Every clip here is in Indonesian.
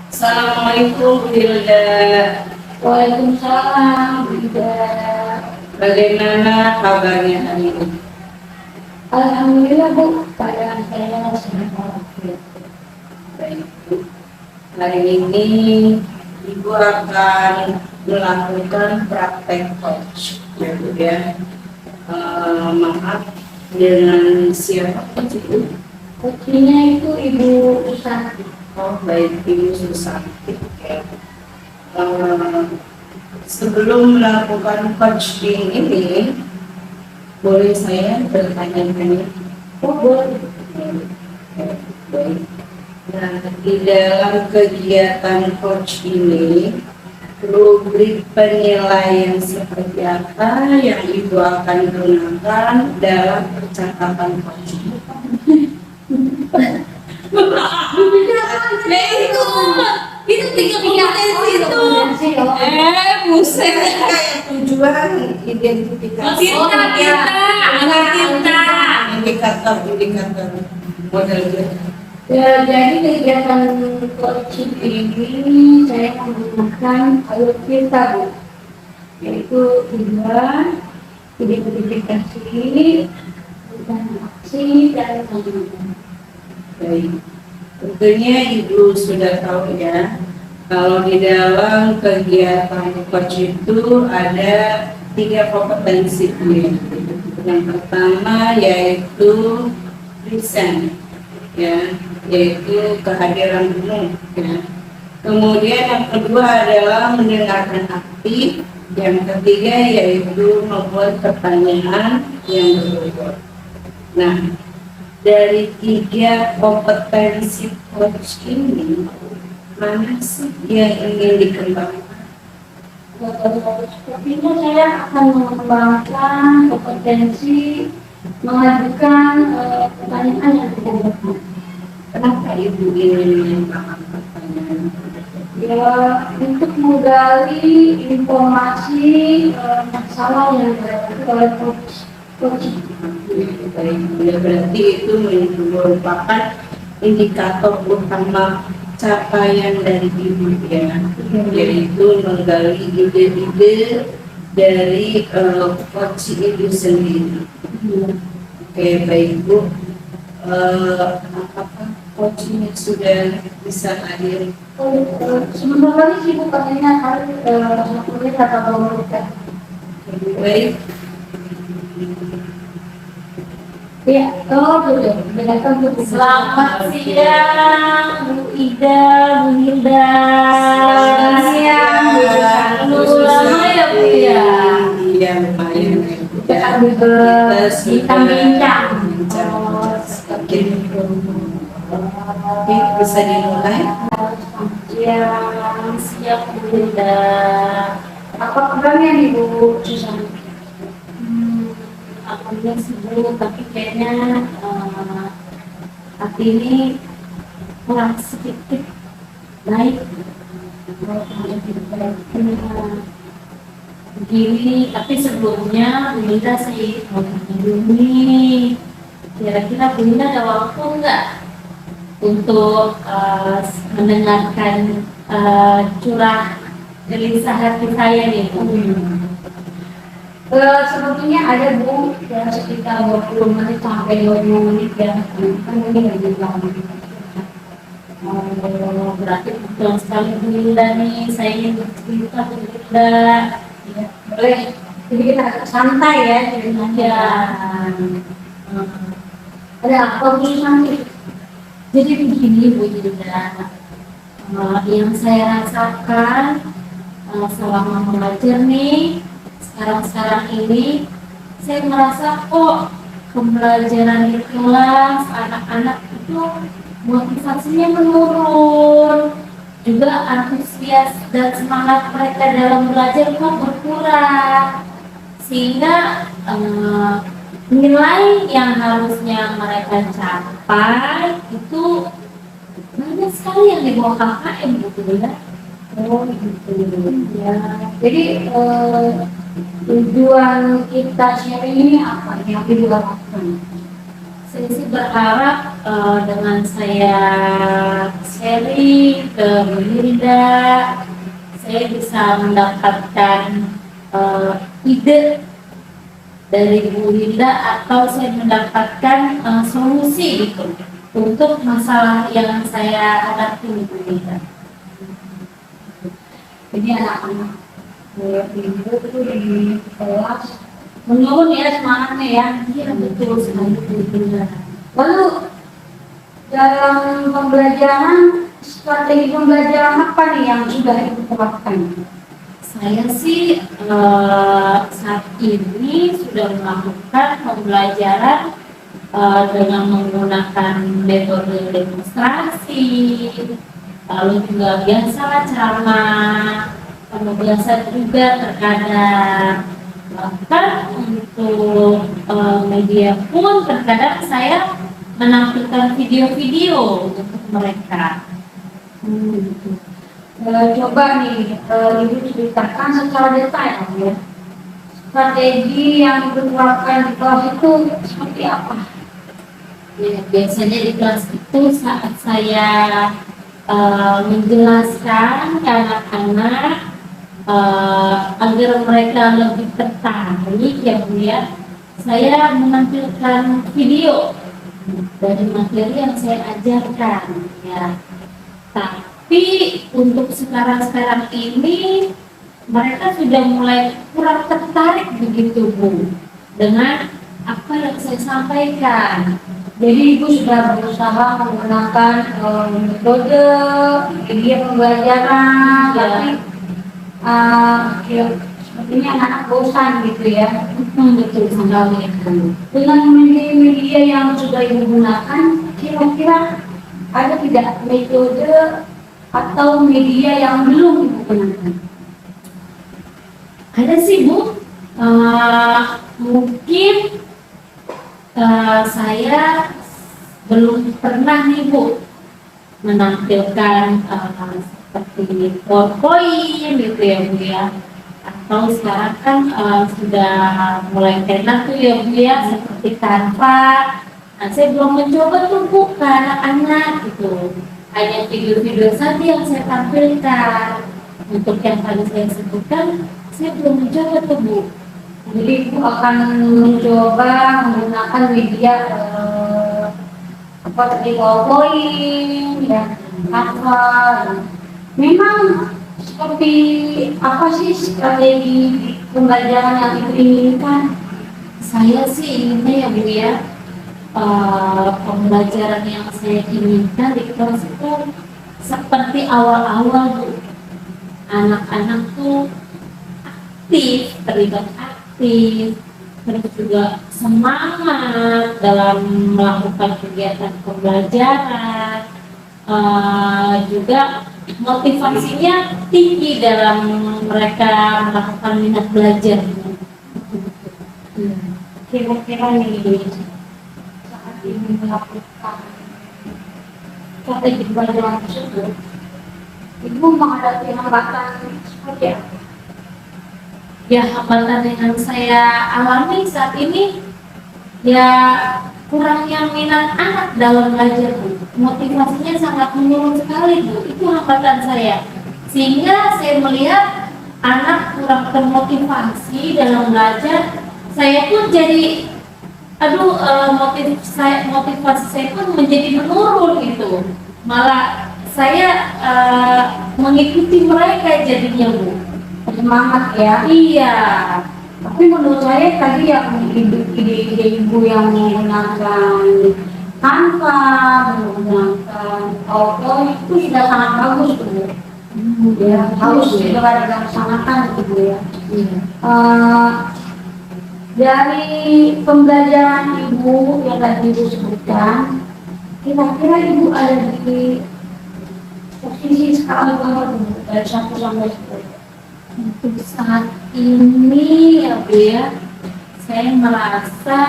Assalamualaikum Bu Hilda. Waalaikumsalam, Bunda. Bagaimana kabarnya hari ini? Alhamdulillah Bu, keadaan saya sehat walafiat. Baik Bu. Hari ini Ibu akan melakukan praktek coach, ya Bu ya. Maaf, dengan siapa coach Ibu? Coachingnya itu Ibu Usati. Oh baik, Ibu Susanti. Ya. Sebelum melakukan coaching ini, boleh saya bertanya-tanya? Oh boleh. Baik. Nah, di dalam kegiatan coach ini, rubrik penilaian seperti apa yang Ibu akan gunakan dalam percakapan coach? Itu tiga kompetensi itu. Buset. Kayak tujuan identifikasi. Kita. Indikator model Ya, jadi kegiatan coaching ini saya menggunakan alur kita Bu, yaitu tujuan, identifikasi, dan aksi, dan penggunaan. baik. Tentunya Ibu sudah tahu ya, kalau di dalam kegiatan coach itu ada 3 kompetensi. Yang pertama yaitu present, ya, yaitu kehadiran penuh. Ya. Kemudian yang kedua adalah mendengarkan aktif. Yang ketiga yaitu membuat pertanyaan yang berbobot. Nah, dari 3 kompetensi coach ini, mana sih yang ingin dikembangkan? Sepertinya saya akan mengembangkan kompetensi mengajukan pertanyaan yang berbobot. Kenapa Ibu ingin mengembangkan pertanyaan? Ya, untuk menggali informasi masalah yang dihadapi oleh coach. Baik, ya, berarti itu merupakan indikator utama capaian dari Ibu ya, yaitu menggali ide-ide dari coach itu sendiri. Oke, baik Bu. Apakah coachnya sudah bisa hadir? Sebentar lagi sih Bu, katanya harus kuliah kata baru kan. Baik. Ya, boleh. Silakan Bu. Selamat siang Bu Ida, Bu Hilda. Selamat siang, Bu Udah lama ya Bu ya. Iya, lumayan ya Bu. Kita sudah bincang. Oke, bisa dimulai. Siang Bu Hilda. Apa kabarnya nih Bu Susan? Alhamdulillah sibuk, tapi kayaknya hati ini kurang sedikit naik. Begini, tapi sebelumnya Bu Hilda saya mau tanya dulu nih, kira-kira Bu Hilda ada waktu nggak untuk mendengarkan curah gelisah hati saya nih Bu? Sebetulnya ada Bu, ya sekitar 20 menit sampai 20 menit ya. Kan ini lagi lama. Berarti betul sekali Bu Hilda nih, saya ingin bercerita Bu Hilda. Ya, boleh. Jadi kita agak santai ya ceritanya. Ada apa Bu Susan? Jadi begini Bu Hilda, yang saya rasakan selama mengajar nih, sekarang ini saya merasa kok pembelajaran di kelas anak-anak itu motivasinya menurun, juga antusias dan semangat mereka dalam belajar kok berkurang, sehingga nilai yang harusnya mereka capai itu banyak sekali yang di bawah KKM gitu ya. Oh gitu ya. Jadi tujuan kita sharing ini apa yang dilakukan? Saya sih berharap dengan saya sharing ke Bu Hilda, saya bisa mendapatkan ide dari Bu Hilda atau saya mendapatkan solusi gitu untuk masalah yang saya hadapi Bu Hilda. Jadi anak-anak ibu itu di kelas menurun ya semangatnya ya. Iya betul sekali Bu Hilda. Lalu dalam pembelajaran, strategi pembelajaran apa nih yang sudah ibu terapkan? Saya sih saat ini sudah melakukan pembelajaran dengan menggunakan metode demonstrasi, lalu juga biasalah ceramah, penugasan juga terkadang. Bahkan untuk media pun terkadang saya menampilkan video-video untuk mereka. Gitu. Coba nih ibu ceritakan secara detail ya, strategi yang ibu terapkan di kelas itu seperti apa? Ya, biasanya di kelas itu saat saya menjelaskan ke anak-anak agar mereka lebih tertarik ya Bu ya, saya menampilkan video dari materi yang saya ajarkan ya. Tapi untuk sekarang ini mereka sudah mulai kurang tertarik begitu Bu dengan apa yang saya sampaikan. Jadi ibu sudah berusaha menggunakan metode media pembelajaran, Ya. tapi ya, sepertinya anak bosan gitu ya. Betul sekali Bu. Dengan media yang sudah ibu gunakan, kira-kira ada tidak metode atau media yang belum ibu gunakan? Ada sih Bu. Mungkin saya belum pernah nih Bu menampilkan seperti PowerPoint gitu ya Bu ya, atau sekarang kan sudah mulai tenar tuh ya Bu ya, seperti Canva. Nah, saya belum mencoba tuh Bu ke anak-anak gitu, hanya video-video saja yang saya tampilkan. Untuk yang tadi saya sebutkan saya belum mencoba tuh Bu. Jadi ibu akan mencoba menggunakan media apa tadi PowerPoint ya, Canva. Memang seperti apa sih strategi pembelajaran yang ibu inginkan? Saya sih inginnya ya Bu ya, pembelajaran yang saya inginkan di kelas itu seperti awal-awal Bu. Anak-anak tuh aktif, terlibat aktif, terus juga semangat dalam melakukan kegiatan pembelajaran, juga motivasinya tinggi dalam mereka melakukan minat belajar. Kira-kira nih saat ini melakukan strategi pembelajaran tersebut, ibu menghadapi hambatan seperti apa? Ya, hambatan yang saya alami saat ini ya kurangnya minat anak dalam belajar Bu. Motivasinya sangat menurun sekali Bu, itu hambatan saya. Sehingga saya melihat anak kurang termotivasi dalam belajar, saya pun jadi motivasi saya pun menjadi menurun gitu. Malah saya mengikuti mereka jadinya Bu. Semangat ya. Iya. Tapi menurut saya tadi yang ide-ide ibu yang menggunakan Canva, menggunakan PowerPoint itu sudah sangat bagus tuh. Ya, harus segera dilaksanakan gitu ya. Dari pembelajaran ibu yang tadi ibu sebutkan, kira-kira ibu ada di posisi skala berapa Bu? Dari 1 sampai 10? Untuk saat ini ya Bu ya, saya merasa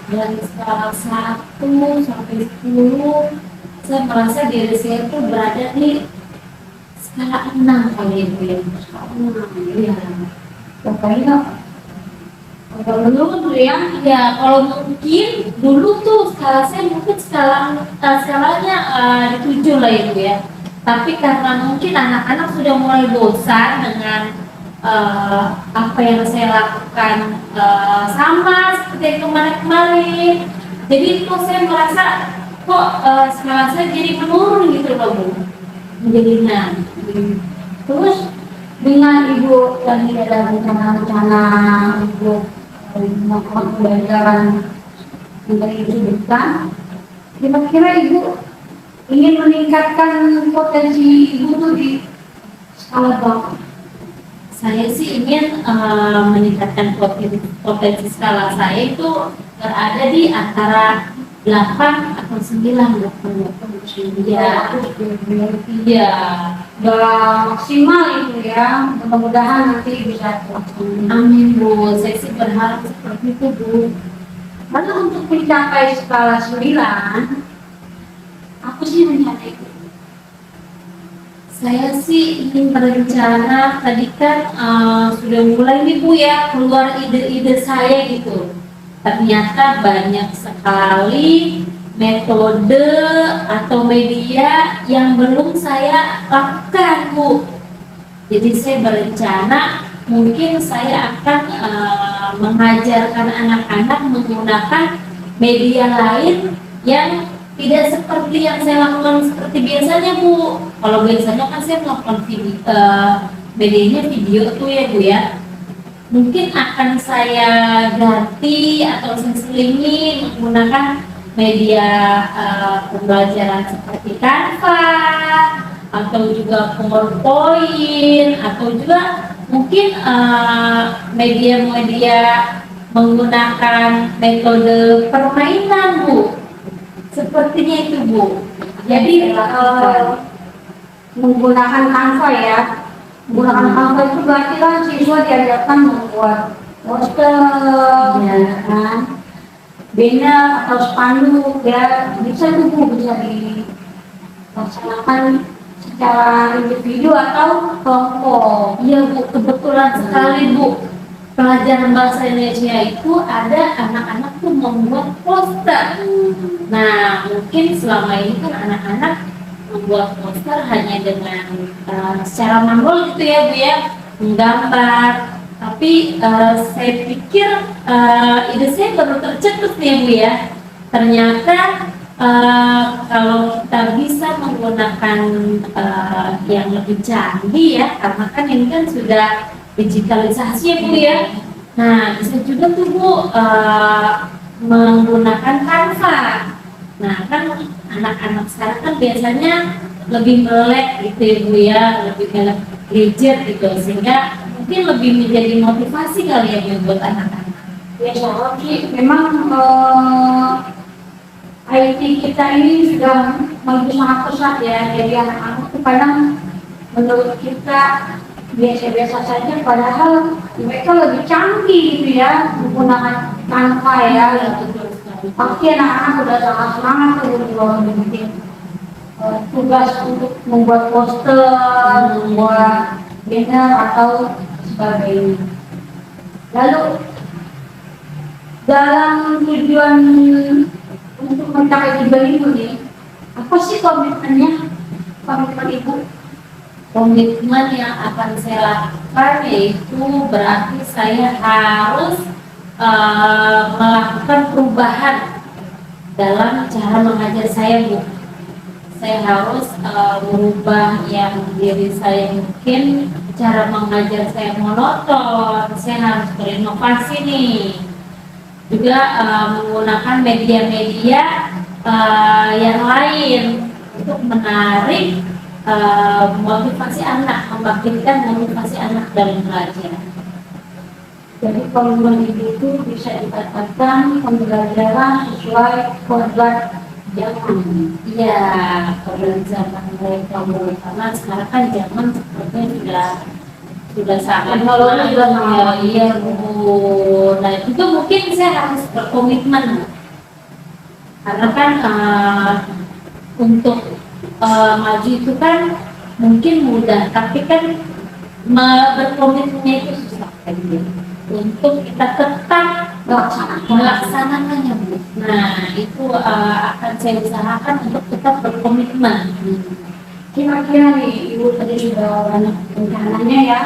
dari skala 1 sampai 10, saya merasa diri saya itu berada di skala 6 kali ya Bu ya. Skala 6 ya. Pokoknya Menurut ya, Ya, kalau mungkin dulu tuh skala saya mungkin skalanya di 7 lah Ibu ya. Tapi karena mungkin anak-anak sudah mulai bosan dengan apa yang saya lakukan sama seperti yang kemarin-kemarin. Jadi kok saya merasa kok skala saya jadi menurun gitu loh Bu. Menjadi 6. terus dengan ibu yang tidak ada rencana-rencana untuk melakukan pembelajaran dari pendidikan, kira-kira ibu ingin meningkatkan potensi ibu tuh di skala berapa? Saya sih ingin meningkatkan potensi skala saya itu berada di antara 8 atau 9 Bu. Iya, iya. Udah maksimal itu ya, mudah-mudahan nanti bisa tercapai. Amin Bu, saya sih berharap seperti itu Bu. Lalu untuk mencapai skala 9, aku sih rencana itu. Saya sih ingin berencana, tadi kan sudah mulai nih Bu ya, keluar ide-ide saya gitu. Ternyata banyak sekali metode atau media yang belum saya lakukan Bu. Jadi saya berencana mungkin saya akan mengajarkan anak-anak menggunakan media lain yang tidak seperti yang saya lakukan seperti biasanya Bu. Kalau biasanya kan saya melakukan medianya video tuh ya Bu ya. Mungkin akan saya ganti atau saya selingi menggunakan media pembelajaran seperti Canva atau juga PowerPoint atau juga mungkin media-media menggunakan metode permainan Bu. Sepertinya itu Bu. Jadi menggunakan Canva ya. Menggunakan Canva itu berarti kan siswa diajarkan membuat poster, Ya. kan, banner atau spanduk ya, bisa tuh Bu, bisa dilaksanakan secara individu atau kelompok. Iya Bu, kebetulan sekali Bu. Pelajaran bahasa Indonesia itu ada anak-anak tuh membuat poster. Nah, mungkin selama ini kan anak-anak membuat poster hanya dengan secara manual gitu ya Bu ya, menggambar. Tapi saya pikir ide saya baru tercetus nih Bu ya. Ternyata kalau kita bisa menggunakan yang lebih canggih ya, karena kan ini kan sudah digitalisasi ya Bu ya. Nah, bisa juga tuh Bu menggunakan Canva. Nah, kan anak-anak sekarang kan biasanya lebih melek gitu ya Bu ya, lebih melek gadget gitu, sehingga mungkin lebih menjadi motivasi kali ya Bu buat anak-anak. Ya soalnya sih memang IT kita ini sudah begitu sangat pesat ya, jadi anak-anak tuh kadang menurut kita biasa-biasa saja, padahal mereka lebih canggih gitu ya menggunakan Canva ya. Pasti anak-anak sudah sangat semangat tuh kalau bikin tugas untuk membuat poster, membuat banner atau sebagainya. Lalu dalam tujuan untuk mencapai tujuan itu nih, apa sih komitmennya, komitmen ibu? Komitmen yang akan saya lakukan yaitu berarti saya harus melakukan perubahan dalam cara mengajar saya Bu. Saya harus merubah yang diri saya, mungkin cara mengajar saya monoton, saya harus berinovasi nih. Juga menggunakan media-media yang lain untuk menarik motivasi anak, membangkitkan motivasi anak dalam belajar. Jadi komitmen itu bisa dikatakan pembelajaran sesuai kodrat zaman. Iya, pada zaman mereka Bu, karena sekarang kan zaman sepertinya sudah sangat Teknologi sudah sangat. iya Bu. Nah itu mungkin saya harus berkomitmen Bu. Karena kan untuk maju itu kan mungkin mudah, tapi kan berkomitmennya itu susah kan gitu. untuk kita tetap melaksanakannya, Bu. Nah, itu akan saya usahakan untuk tetap berkomitmen. Kira-kira nih Ibu tadi sudah banyak rencananya ya.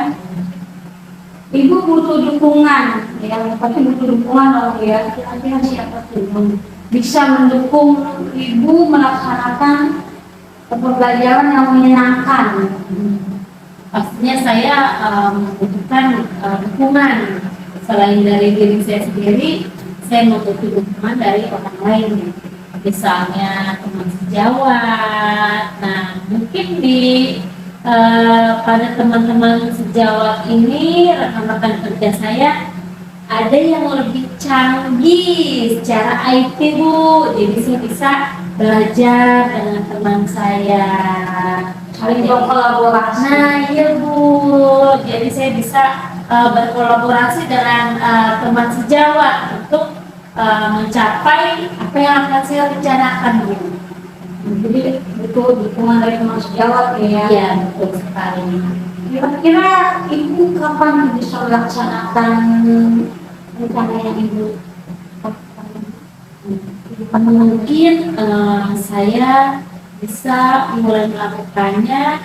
Ibu butuh dukungan, yang pasti butuh dukungan loh ya. Kira-kira siapa tuh yang bisa mendukung Ibu melaksanakan pembelajaran yang menyenangkan? Pastinya saya membutuhkan dukungan selain dari diri saya sendiri, saya membutuhkan dukungan dari orang lain, misalnya teman sejawat. Nah, mungkin pada teman-teman sejawat ini, rekan-rekan kerja saya, ada yang lebih canggih secara IT, Bu. Jadi saya bisa belajar dengan teman saya, Saling berkolaborasi. nah iya, Bu, jadi saya bisa berkolaborasi dengan teman sejawat untuk mencapai apa yang akan saya rencanakan, Bu. Jadi butuh dukungan dari teman sejawat ya. Iya, betul sekali. Kira-kira Ibu kapan bisa melaksanakan rencana yang Ibu lakukan? Mungkin saya bisa mulai melakukannya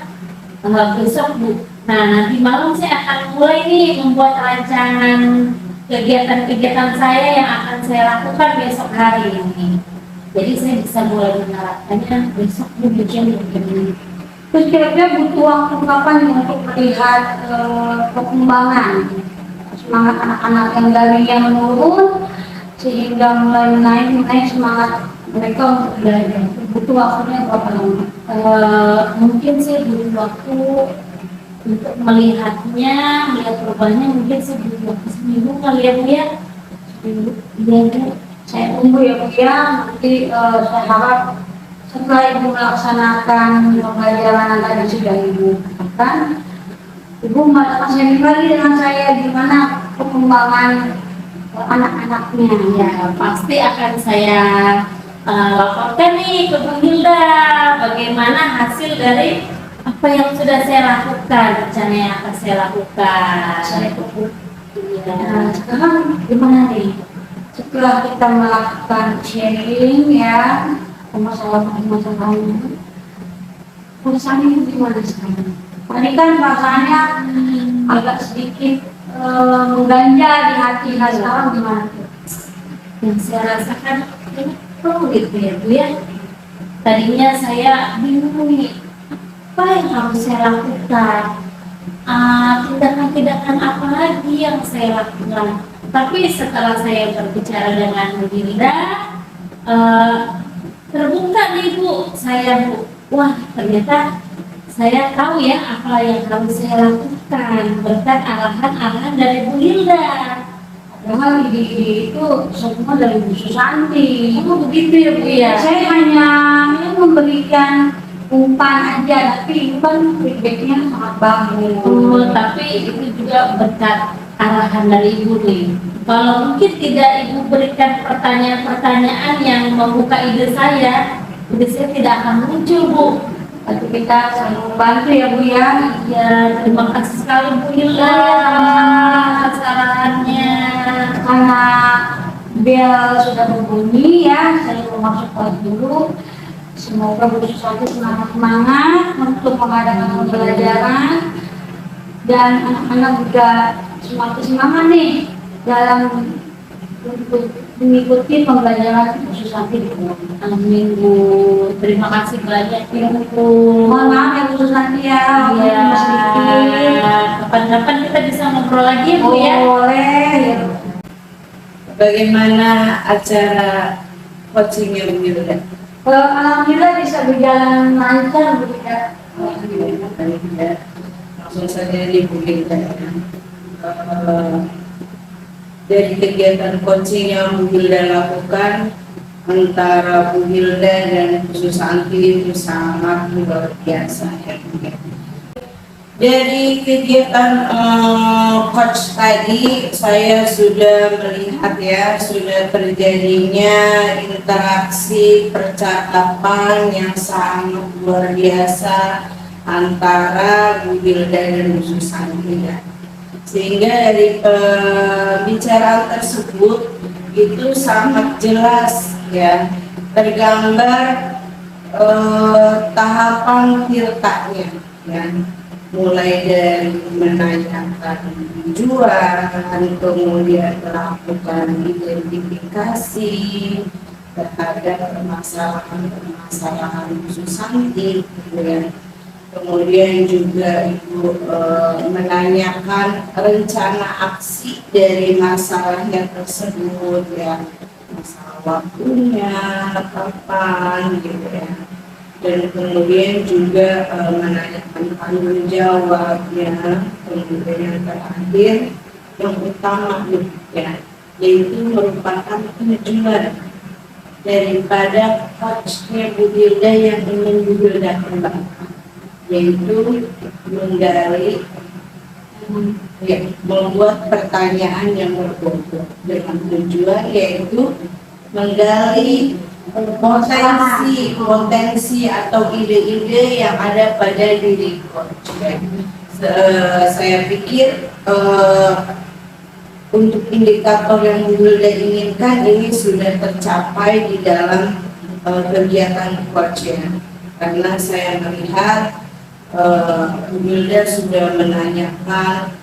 besok, Bu. Nah, nanti malam saya akan mulai nih membuat rancangan kegiatan-kegiatan saya yang akan saya lakukan besok hari ini. Jadi saya bisa mulai menerapkannya besok, Bu, jam 3. Terus kira-kira butuh waktu kapan nih untuk melihat perkembangan semangat anak-anak yang dari yang menurun sehingga mulai naik semangat mereka untuk belajar? Butuh waktunya berapa lama? Mungkin saya butuh waktu untuk melihat perubahannya. Mungkin saya butuh waktu seminggu kali ya, Bu ya. Iya, Bu. Saya tunggu ya Bu ya. Nanti saya harap setelah Ibu melaksanakan pembelajaran yang tadi sudah Ibu katakan, Ibu masih sharing lagi dengan saya gimana perkembangan anak-anaknya. Ya, pasti akan saya laporkan nih ke Bu Hilda bagaimana hasil dari apa yang sudah saya lakukan, rencana yang akan saya lakukan. Saya tunggu. Iya. Nah, sekarang gimana nih? Setelah kita melakukan sharing ya, masalah-masalahnya, perasaannya itu gimana sekarang? Tadi kan perasaannya agak sedikit mengganjal di hati. Nah, sekarang gimana? Yang saya rasakan ini gitu ya, Bu ya. Tadinya saya bingung nih, apa yang harus saya lakukan, tindakan-tindakan apa lagi yang saya lakukan. Tapi setelah saya berbicara dengan Bu Hilda, terbuka nih, Bu, saya, Bu, wah ternyata saya tahu ya apa yang harus saya lakukan berkat arahan-arahan dari Bu Hilda. Padahal ide-ide itu semua dari Bu Susanti. Oh, begitu ya, Bu ya. Saya hanya memberikan umpan aja, tapi itu kan feedbacknya sangat bagus. Tapi itu juga berkat arahan dari Ibu nih. Kalau mungkin tidak Ibu berikan pertanyaan-pertanyaan yang membuka ide saya tidak akan muncul, Bu. Tapi kita saling membantu ya Bu ya. Ya, terima kasih sekali Bu Hilda atas arahannya. Karena bel sudah berbunyi ya, saya mau masuk kelas dulu. Semoga Bu Susanti semangat untuk mengadakan pembelajaran dan anak-anak juga semakin semangat nih dalam untuk mengikuti pembelajaran Bu Susanti di rumah. Amin, Bu. Terima kasih banyak ya, Bu. Mohon maaf ya Bu Susanti ya, Ya, sedikit. kapan-kapan kita bisa ngobrol lagi ya, Bu ya. Boleh ya. Bagaimana acara coachingnya Bu Hilda? Alhamdulillah bisa berjalan lancar Bu ya. Alhamdulillah. Langsung saja di Bu Hilda. Dari kegiatan coaching yang Bu Hilda lakukan antara Bu Hilda dan Bu Susanti itu sangat luar biasa ya. Dari kegiatan coach tadi saya sudah melihat ya, sudah terjadinya interaksi percakapan yang sangat luar biasa antara Bu Hilda dan Bu Susanti ya. Sehingga dari pembicaraan tersebut itu sangat jelas ya tergambar tahapan tirtanya ya, mulai dari menanyakan tujuan, kemudian melakukan identifikasi terhadap permasalahan substantif gitu ya. Kemudian juga Ibu menanyakan rencana aksi dari masalahnya tersebut ya, masalah waktunya, kapan gitu ya. Dan kemudian juga menanyakan tanggung jawabnya. Kemudian yang terakhir yang utama ya, yaitu merupakan tujuan daripada coachnya Bu Hilda yang ingin Bu Hilda kembangkan, yaitu menggali ya, membuat pertanyaan yang berbobot dengan tujuan yaitu menggali potensi atau ide-ide yang ada pada diri coach. Saya pikir untuk indikator yang Hilda inginkan ini sudah tercapai di dalam kegiatan coach ya, karena saya melihat Hilda sudah menanyakan,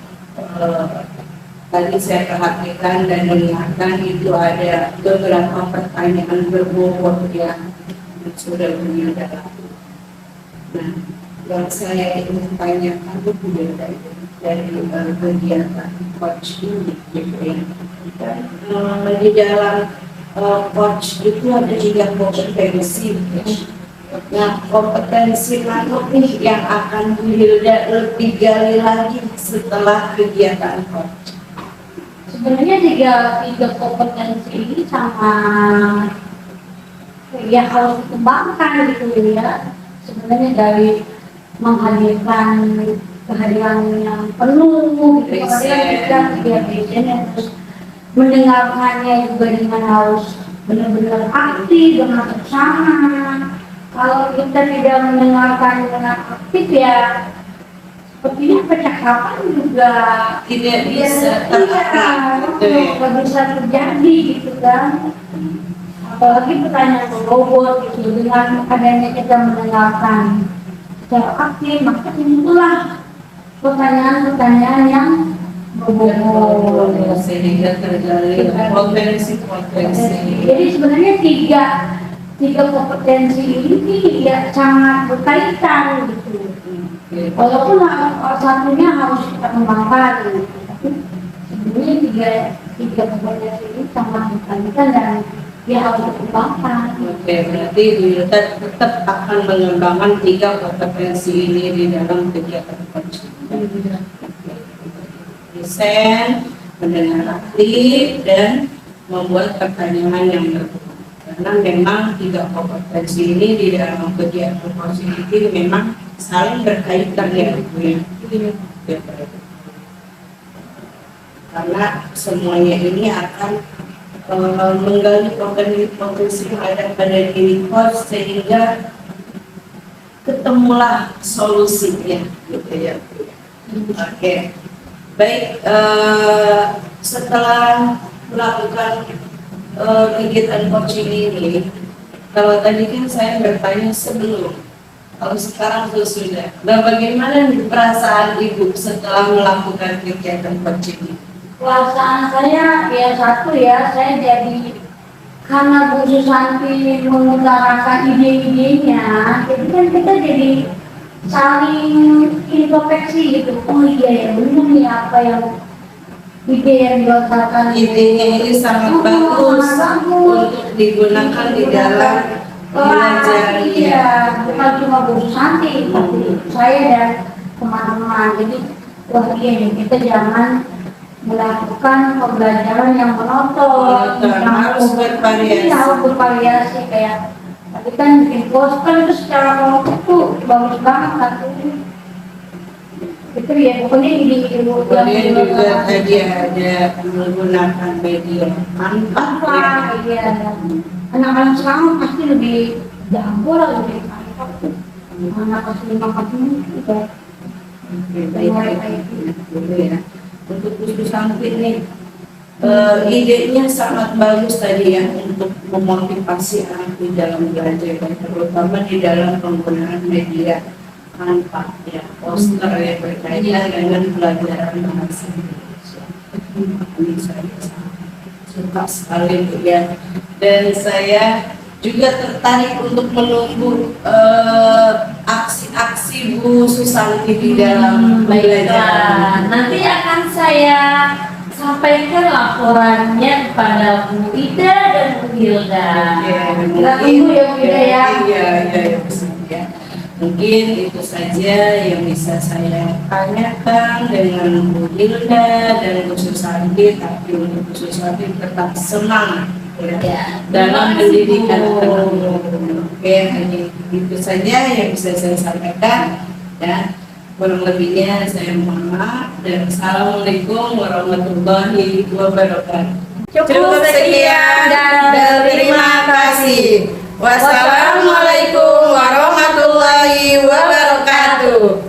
tadi saya perhatikan dan mengingatkan itu ada beberapa pertanyaan berbobot yang sudah Hilda lakukan. Nah, yang saya ingin tanyakan itu dari kegiatan coach ini, gitu ya. Dan di dalam coach itu ada 3 kompetensi. Nah, kompetensi mana nih yang akan Hilda lebih gali lagi setelah kegiatan coach? Sebenarnya tiga kompetensi ini sama ya harus dikembangkan gitu ya. Sebenarnya dari menghadirkan kehadiran yang penuh gitu, kemudian juga biasanya terus mendengarkannya juga dengan harus benar-benar aktif dengan seksama. Kalau kita tidak mendengarkan dengan aktif ya sepertinya percakapan juga Tidak bisa tidak bisa terjadi gitu kan. Apalagi pertanyaan berbobot gitu, dengan adanya kita mendengarkan secara aktif maka muncullah pertanyaan-pertanyaan yang berbobot sehingga tergali potensi. Jadi sebenarnya tiga kompetensi ini ya sangat berkaitan gitu. Walaupun satunya harus kita kembangkan, tapi sebenarnya tiga kompetensi ini sangat berkaitan dan dia harus dikembangkan. Oke, berarti Hilda tetap akan mengembangkan 3 kompetensi ini di dalam kegiatan coach. Listen, mendengar aktif, dan membuat pertanyaan yang berbobot. Karena memang 3 kompetensi ini di dalam kegiatan coach ini memang saling berkaitan ya, Bu ya. Karena semuanya ini akan menggali potensi yang ada pada diri coach sehingga ketemulah solusinya gitu ya. Oke. Baik, setelah melakukan kegiatan coaching ini, kalau tadi kan saya bertanya sebelum, kalau sekarang sudah. Nah, bagaimana perasaan Ibu setelah melakukan kegiatan coaching ini? Perasaan saya ya satu ya, saya jadi karena Bu Susanti mengutarakan ide-idenya, jadi kan kita jadi saling introspeksi gitu. Oh iya ya benar nih apa yang ide yang dilontarkan. Idenya ini sangat bagus untuk digunakan di dalam belajar. Iya, bukan cuma Bu Susanti, tapi saya dan teman-teman. Jadi wah iya nih, kita jangan melakukan pembelajaran yang monoton, harus bervariasi. Harus bervariasi kayak tadi kan bikin poster itu secara kelompok tuh bagus banget kan. Itu ya pokoknya ini ilmu kemudian juga tadi ada menggunakan media manfaat. Iya, anak-anak sekarang pasti lebih jago lah lebih mantap tuh. Anak kelas 5 kelas 6 juga. Baik, ya. Untuk Susanti ini idenya sangat bagus tadi ya untuk memotivasi anak di dalam belajar dan terutama di dalam penggunaan media tanpa ya poster yang berkaitan dengan pelajaran bahasa Indonesia. Ini saya suka sekali Bu ya, dan saya juga tertarik untuk menunggu aksi-aksi Bu Susanti di dalam Baiklah, belajar. nanti akan saya sampaikan laporannya kepada Bu Ida dan Bu Hilda. Kita tunggu ya, Bu Ida, ya. Iya, ya. Mungkin itu saja yang bisa saya tanyakan dengan Bu Hilda dan Bu Susanti, tapi untuk Bu Susanti tetap semangat Ya. dalam pendidikan anak. Oke, hanya itu saja yang bisa saya sampaikan ya. Kurang lebihnya saya mohon maaf dan assalamualaikum warahmatullahi wabarakatuh. Cukup sekian dan terima kasih. Wassalamualaikum warahmatullahi wabarakatuh.